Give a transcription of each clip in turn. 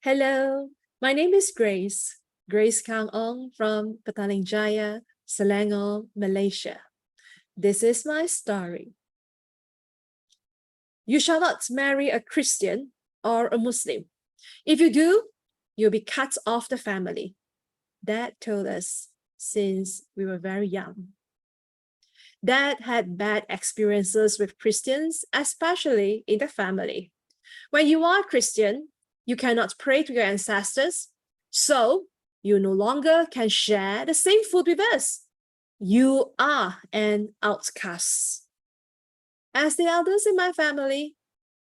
Hello, my name is Grace Kang-Ong from Petaling Selangor, Malaysia. This is my story. You shall not marry a Christian or a Muslim. If you do, you'll be cut off the family. Dad told us since we were very young. Dad had bad experiences with Christians, especially in the family. When you are Christian, you cannot pray to your ancestors, so you no longer can share the same food with us. You are an outcast. As the elders in my family,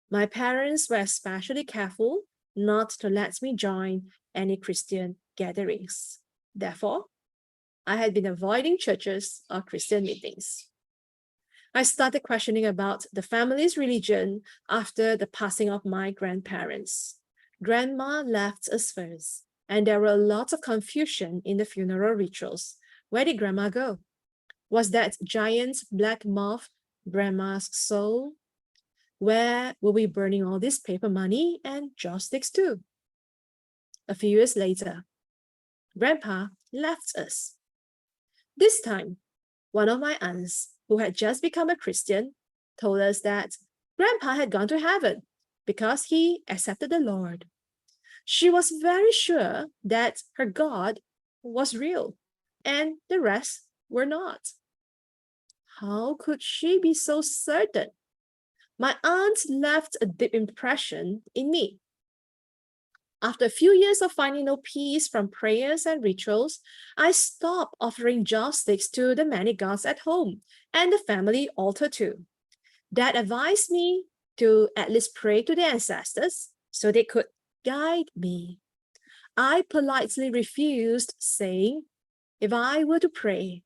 my parents were especially careful not to let me join any Christian gatherings. Therefore, I had been avoiding churches or Christian meetings. I started questioning about the family's religion after the passing of my grandparents. Grandma left us first, and there were lots of confusion in the funeral rituals. Where did Grandma go? Was that giant black moth Grandma's soul? Where were we burning all this paper money and joss sticks to? A few years later, Grandpa left us. This time, one of my aunts, who had just become a Christian, told us that Grandpa had gone to heaven because he accepted the Lord. She was very sure that her God was real and the rest were not. How could she be so certain? My aunt left a deep impression in me. After a few years of finding no peace from prayers and rituals, I stopped offering joss sticks to the many gods at home and the family altar too. Dad advised me to at least pray to the ancestors so they could guide me. I politely refused, saying, if I were to pray,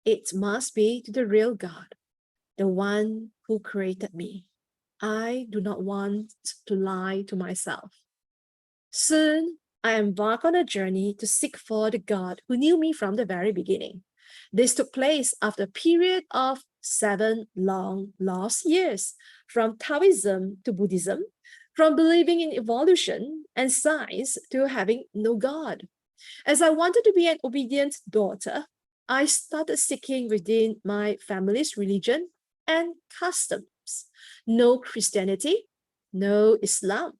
it must be to the real God, the one who created me. I do not want to lie to myself. Soon, I embarked on a journey to seek for the God who knew me from the very beginning. This took place after a period of 7 long lost years, from Taoism to Buddhism, from believing in evolution and science to having no God. As I wanted to be an obedient daughter, I started seeking within my family's religion and customs. No Christianity, no Islam.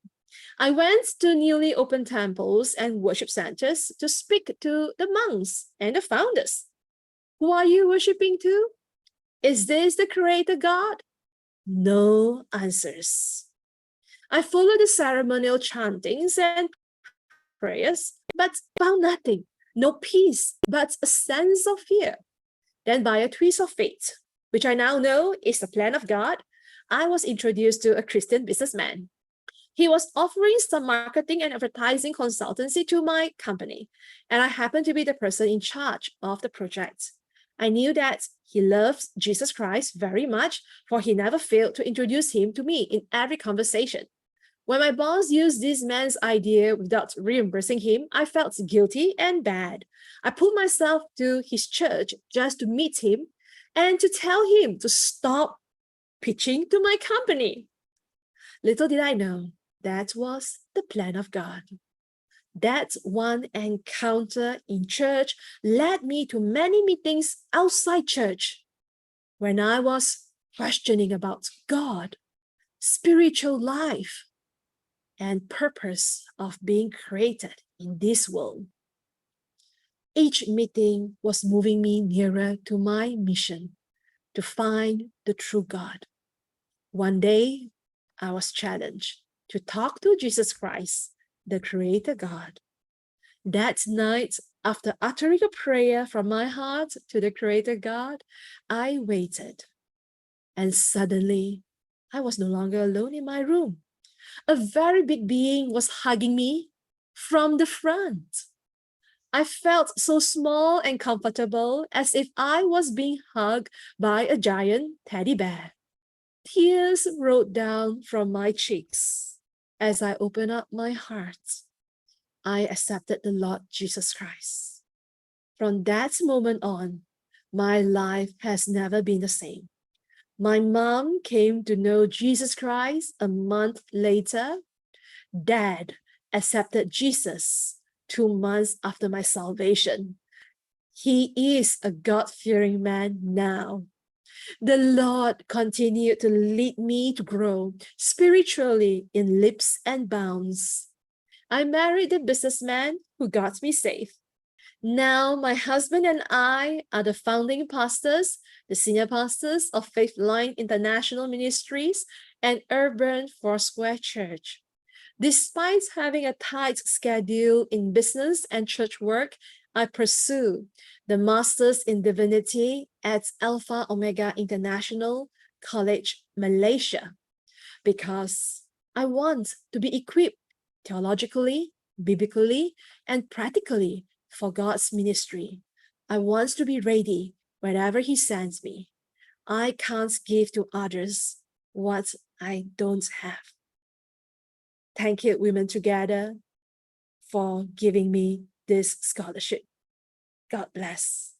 I went to newly opened temples and worship centers to speak to the monks and the founders. Who are you worshiping to? Is this the creator God? No answers. I followed the ceremonial chantings and prayers, but found nothing. No peace, but a sense of fear. Then by a twist of fate, which I now know is the plan of God, I was introduced to a Christian businessman. He was offering some marketing and advertising consultancy to my company, and I happened to be the person in charge of the project. I knew that he loves Jesus Christ very much, for he never failed to introduce him to me in every conversation. When my boss used this man's idea without reimbursing him, I felt guilty and bad. I pulled myself to his church just to meet him and to tell him to stop pitching to my company. Little did I know, that was the plan of God. That one encounter in church led me to many meetings outside church. When I was questioning about God, spiritual life, and purpose of being created in this world. Each meeting was moving me nearer to my mission to find the true God. One day, I was challenged to talk to Jesus Christ, the Creator God. That night, after uttering a prayer from my heart to the Creator God, I waited. And suddenly, I was no longer alone in my room. A very big being was hugging me from the front. I felt so small and comfortable, as if I was being hugged by a giant teddy bear. Tears rolled down from my cheeks as I opened up my heart. I accepted the Lord Jesus Christ. From that moment on, my life has never been the same. My mom came to know Jesus Christ a month later. Dad accepted Jesus 2 months after my salvation. He is a God-fearing man now. The Lord continued to lead me to grow spiritually in leaps and bounds. I married a businessman who got me safe. Now my husband and I are the founding pastors, the senior pastors of FaithLine International Ministries and Urban Foursquare Church. Despite having a tight schedule in business and church work, I pursue the Masters in Divinity at Alpha Omega International College, Malaysia, because I want to be equipped theologically, biblically, and practically for God's ministry. I want to be ready wherever He sends me. I can't give to others what I don't have. Thank you, Women Together, for giving me this scholarship. God bless.